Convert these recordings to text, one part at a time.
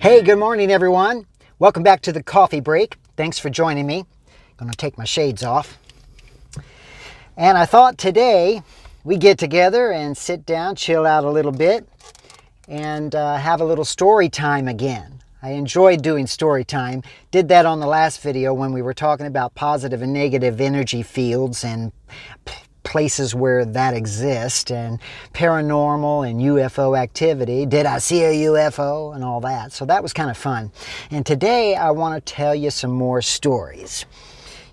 Hey, good morning, everyone. Welcome back to the coffee break. Thanks for joining me. I'm going to take my shades off. And I thought today we get together and sit down, chill out a little bit, and have a little story time again. I enjoyed doing story time. Did that on the last video when we were talking about positive and negative energy fields and places where that exists, and paranormal and UFO activity. Did I see a UFO and all that? So that was kind of fun. And today I want to tell you some more stories.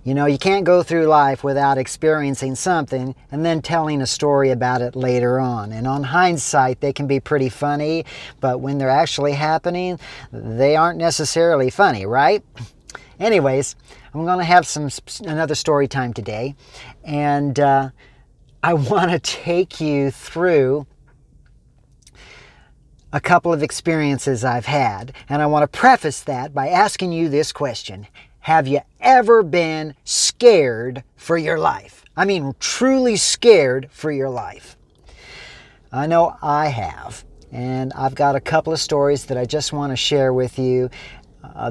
You know, you can't go through life without experiencing something and then telling a story about it later on. And on hindsight, they can be pretty funny, but when they're actually happening, they aren't necessarily funny, right? Anyways, I'm going to have another story time today, and I want to take you through a couple of experiences I've had, and I want to preface that by asking you this question. Have you ever been scared for your life? I mean, truly scared for your life. I know I have, and I've got a couple of stories that I just want to share with you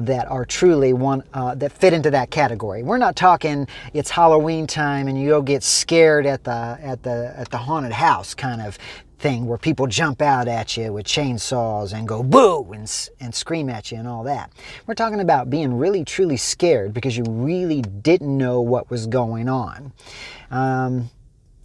that are truly that fit into that category. We're not talking it's Halloween time and you'll get scared at the haunted house kind of thing where people jump out at you with chainsaws and go boo and scream at you and all that. We're talking about being really truly scared because you really didn't know what was going on.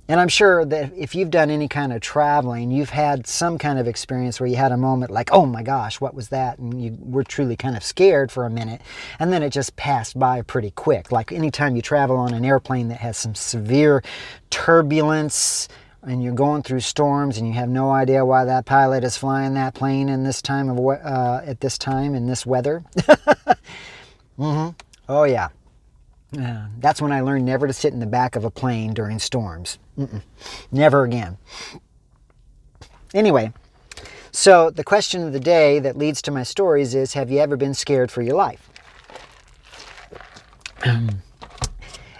And I'm sure that if you've done any kind of traveling, you've had some kind of experience where you had a moment like, oh my gosh, what was that? And you were truly kind of scared for a minute, and then it just passed by pretty quick. Like anytime you travel on an airplane that has some severe turbulence and you're going through storms and you have no idea why that pilot is flying that plane in this time at this time in this weather. Oh yeah. That's when I learned never to sit in the back of a plane during storms. Never again. Anyway, so the question of the day that leads to my stories is, have you ever been scared for your life? And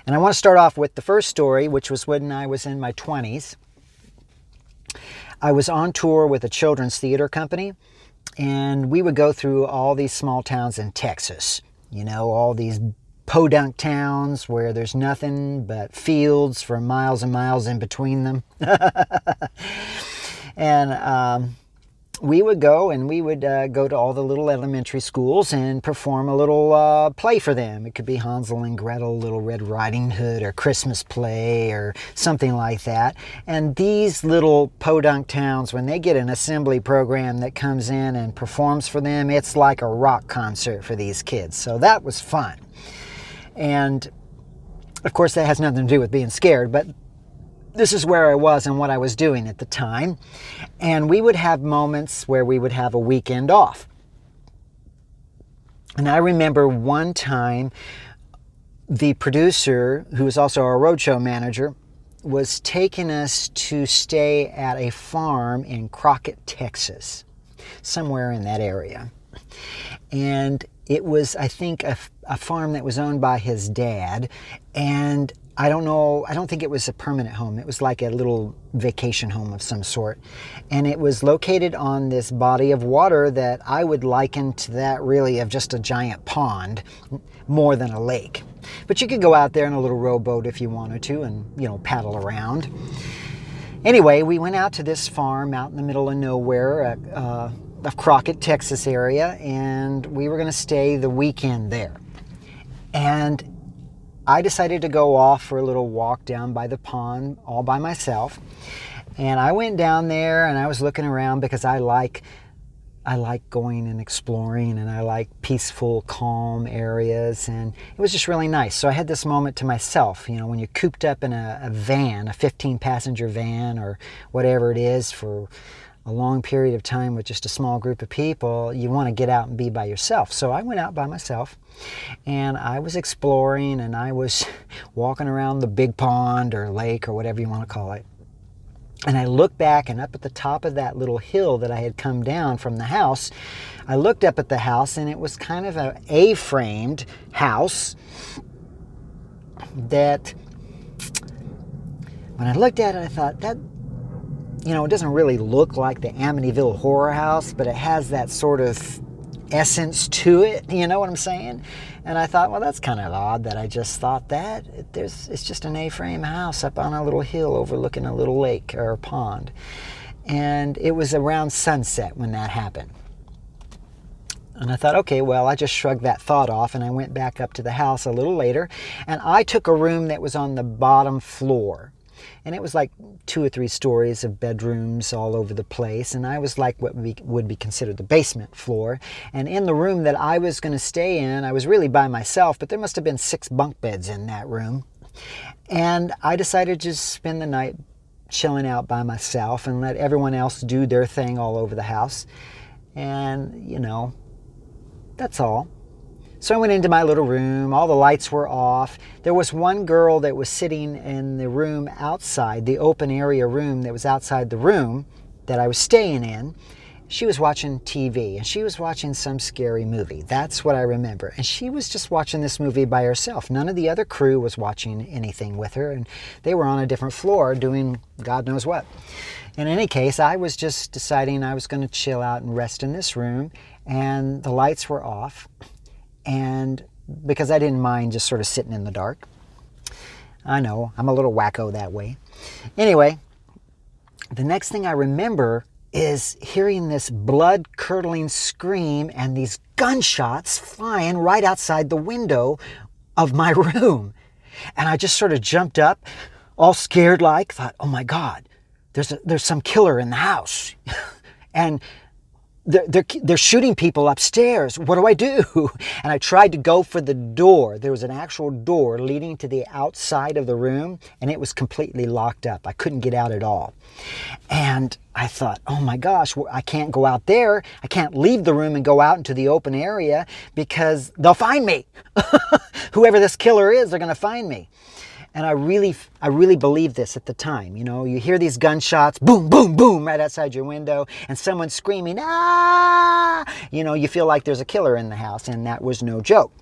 I want to start off with the first story, which was when I was in my 20s. I was on tour with a children's theater company, and we would go through all these small towns in Texas. You know, all these podunk towns where there's nothing but fields for miles and miles in between them. And we would go and we would go to all the little elementary schools and perform a little play for them. It could be Hansel and Gretel, Little Red Riding Hood, or Christmas play, or something like that. And these little podunk towns, when they get an assembly program that comes in and performs for them, it's like a rock concert for these kids. So that was fun. And of course that has nothing to do with being scared, but this is where I was and what I was doing at the time. And we would have moments where we would have a weekend off. And I remember one time the producer, who was also our roadshow manager, was taking us to stay at a farm in Crockett, Texas, somewhere in that area. And it was, I think, a farm that was owned by his dad. And I don't think it was a permanent home. It was like a little vacation home of some sort. And it was located on this body of water that I would liken to that really of just a giant pond more than a lake. But you could go out there in a little rowboat if you wanted to and, you know, paddle around. Anyway, we went out to this farm out in the middle of nowhere, of Crockett, Texas area, and we were going to stay the weekend there. And I decided to go off for a little walk down by the pond all by myself. And I went down there and I was looking around because I like going and exploring, and I like peaceful, calm areas, and it was just really nice. So I had this moment to myself. You know, when you're cooped up in a van, a 15-passenger van or whatever it is for a long period of time with just a small group of people, you want to get out and be by yourself. So I went out by myself and I was exploring, and I was walking around the big pond or lake or whatever you want to call it. And I looked back, and up at the top of that little hill that I had come down from the house, I looked up at the house, and it was kind of an A-framed house that, when I looked at it, I thought, that, you know, it doesn't really look like the Amityville Horror House, but it has that sort of essence to it, you know what I'm saying? And I thought, well, that's kind of odd that I just thought that. It's just an A-frame house up on a little hill overlooking a little lake or a pond. And it was around sunset when that happened. And I thought, okay, well, I just shrugged that thought off, and I went back up to the house a little later, and I took a room that was on the bottom floor. And it was like 2 or 3 stories of bedrooms all over the place, and I was like what would be considered the basement floor. And in the room that I was going to stay in, I was really by myself, but there must have been 6 bunk beds in that room. And I decided to just spend the night chilling out by myself and let everyone else do their thing all over the house. And, you know, that's all. So I went into my little room. All the lights were off. There was one girl that was sitting in the room outside, the open area room that was outside the room that I was staying in. She was watching TV, and she was watching some scary movie. That's what I remember. And she was just watching this movie by herself. None of the other crew was watching anything with her, and they were on a different floor doing God knows what. In any case, I was just deciding I was going to chill out and rest in this room, and the lights were off. And because I didn't mind just sort of sitting in the dark. I know, I'm a little wacko that way. Anyway, the next thing I remember is hearing this blood-curdling scream and these gunshots flying right outside the window of my room. And I just sort of jumped up, all scared like, thought, oh my God, there's some killer in the house. And they're shooting people upstairs. What do I do? And I tried to go for the door. There was an actual door leading to the outside of the room, and it was completely locked up. I couldn't get out at all. And I thought, oh my gosh, I can't go out there. I can't leave the room and go out into the open area because they'll find me. Whoever this killer is, they're going to find me. And I really believed this at the time. You know, you hear these gunshots, boom, boom, boom, right outside your window, and someone's screaming, ah! You know, you feel like there's a killer in the house, and that was no joke.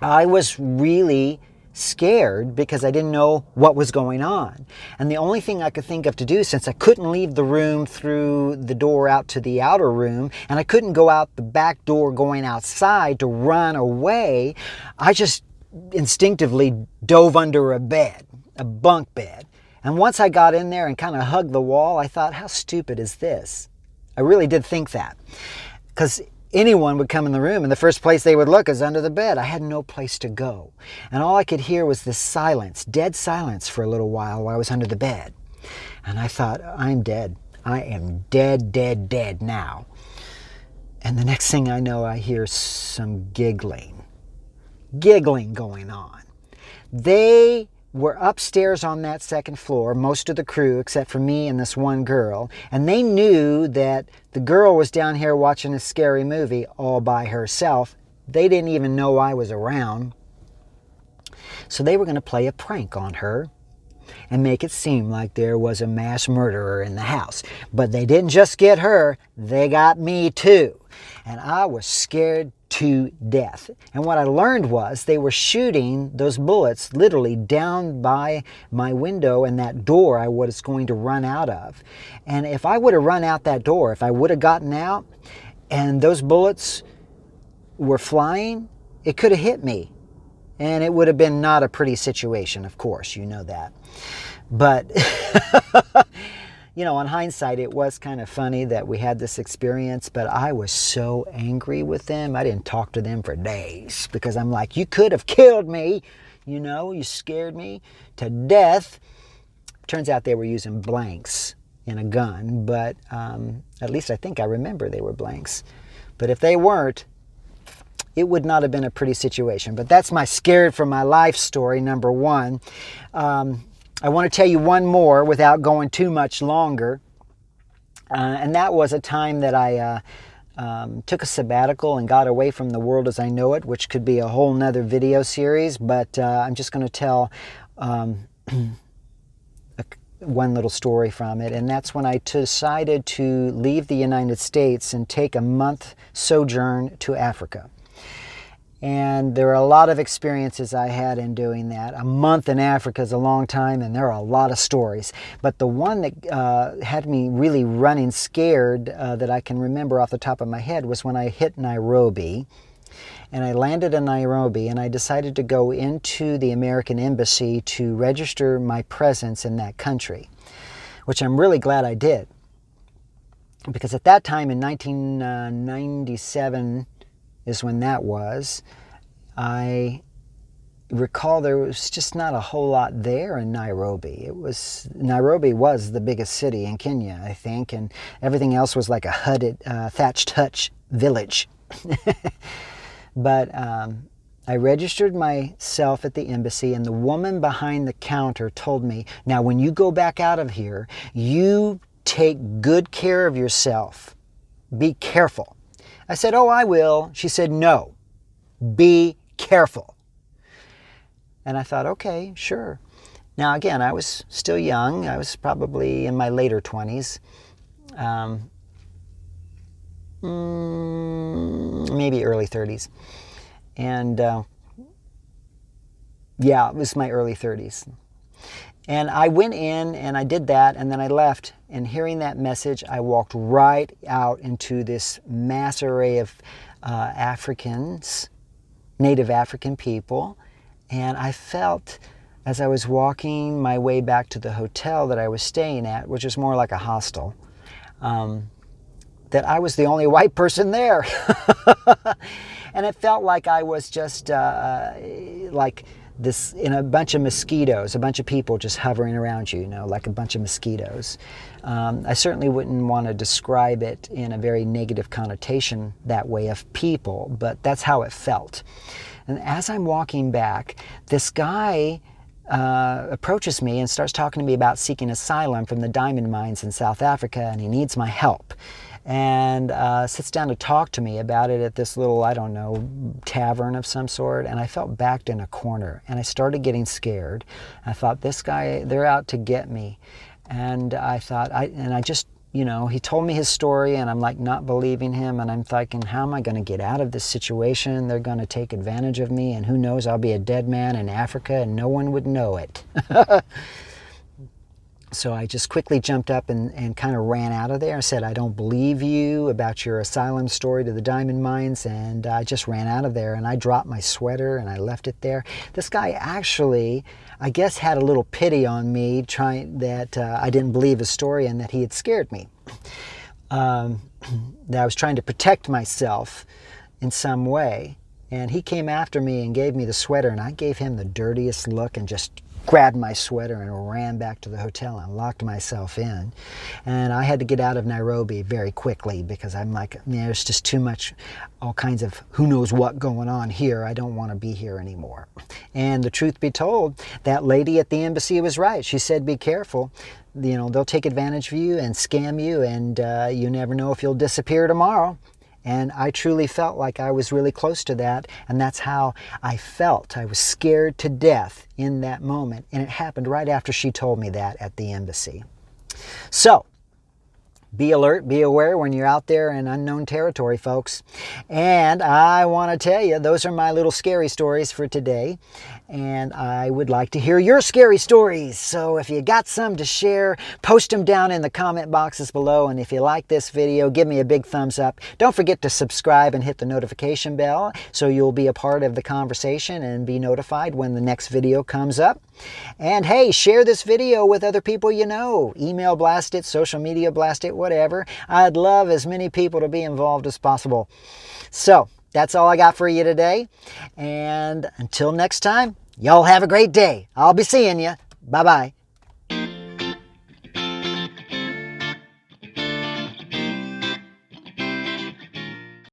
I was really scared because I didn't know what was going on. And the only thing I could think of to do, since I couldn't leave the room through the door out to the outer room, and I couldn't go out the back door going outside to run away, I just instinctively dove under a bed, a bunk bed. And once I got in there and kind of hugged the wall, I thought, how stupid is this? I really did think that. Because anyone would come in the room and the first place they would look is under the bed. I had no place to go. And all I could hear was this silence, dead silence for a little while I was under the bed. And I thought, I'm dead. I am dead, dead, dead now. And the next thing I know, I hear some giggling going on. They were upstairs on that second floor, most of the crew except for me and this one girl, and they knew that the girl was down here watching a scary movie all by herself. They didn't even know I was around. So they were going to play a prank on her and make it seem like there was a mass murderer in the house. But they didn't just get her, they got me too. And I was scared to death. And what I learned was they were shooting those bullets literally down by my window and that door I was going to run out of. And if I would have run out that door, if I would have gotten out and those bullets were flying, it could have hit me. And it would have been not a pretty situation, of course, you know that. But, you know, on hindsight, it was kind of funny that we had this experience, but I was so angry with them. I didn't talk to them for days because I'm like, you could have killed me. You know, you scared me to death. Turns out they were using blanks in a gun, but at least I think I remember they were blanks. But if they weren't, it would not have been a pretty situation. But that's my scared for my life story, number one. I want to tell you one more without going too much longer. And that was a time that I took a sabbatical and got away from the world as I know it, which could be a whole nother video series. But I'm just going to tell one little story from it. And that's when I decided to leave the United States and take a month sojourn to Africa. And there are a lot of experiences I had in doing that. A month in Africa is a long time, and there are a lot of stories. But the one that had me really running scared that I can remember off the top of my head was when I hit Nairobi. And I landed in Nairobi, and I decided to go into the American Embassy to register my presence in that country, which I'm really glad I did. Because at that time in 1997 is when that was, I recall there was just not a whole lot there in Nairobi. Nairobi was the biggest city in Kenya, I think, and everything else was like a thatched hutch village. But I registered myself at the embassy, and the woman behind the counter told me, now when you go back out of here, you take good care of yourself. Be careful. I said, oh, I will. She said, no, be careful. And I thought, okay, sure. Now, again, I was still young. I was probably in my later 20s. Maybe early 30s. And yeah, it was my early 30s. And I went in and I did that, and then I left. And hearing that message, I walked right out into this mass array of Africans, native African people. And I felt, as I was walking my way back to the hotel that I was staying at, which was more like a hostel, that I was the only white person there. And it felt like I was just like this in a bunch of mosquitoes, a bunch of people just hovering around you, like a bunch of mosquitoes. I certainly wouldn't want to describe it in a very negative connotation that way of people, but that's how it felt. And as I'm walking back, this guy approaches me and starts talking to me about seeking asylum from the diamond mines in South Africa, and he needs my help. And sits down to talk to me about it at this little, I don't know, tavern of some sort. And I felt backed in a corner, and I started getting scared. I thought, this guy, they're out to get me. And I thought, he told me his story, and I'm like not believing him. And I'm thinking, how am I going to get out of this situation? They're going to take advantage of me, and who knows, I'll be a dead man in Africa and no one would know it. So I just quickly jumped up and kind of ran out of there. I said, I don't believe you about your asylum story to the diamond mines. And I just ran out of there, and I dropped my sweater and I left it there. This guy actually, I guess, had a little pity on me, trying that I didn't believe his story and that he had scared me. That I was trying to protect myself in some way. And he came after me and gave me the sweater, and I gave him the dirtiest look and just grabbed my sweater and ran back to the hotel and locked myself in. And I had to get out of Nairobi very quickly because I'm like, there's just too much, all kinds of who knows what going on here. I don't want to be here anymore. And the truth be told, that lady at the embassy was right. She said, be careful. They'll take advantage of you and scam you, and you never know if you'll disappear tomorrow. And I truly felt like I was really close to that, and that's how I felt. I was scared to death in that moment, and it happened right after she told me that at the embassy. So, be alert, be aware when you're out there in unknown territory, folks. And I want to tell you, those are my little scary stories for today. And I would like to hear your scary stories. So if you got some to share, post them down in the comment boxes below. And if you like this video, give me a big thumbs up. Don't forget to subscribe and hit the notification bell so you'll be a part of the conversation and be notified when the next video comes up. And hey, share this video with other people you know. Email blast it, social media blast it, whatever. I'd love as many people to be involved as possible. So that's all I got for you today. And until next time, y'all have a great day. I'll be seeing you. Bye-bye.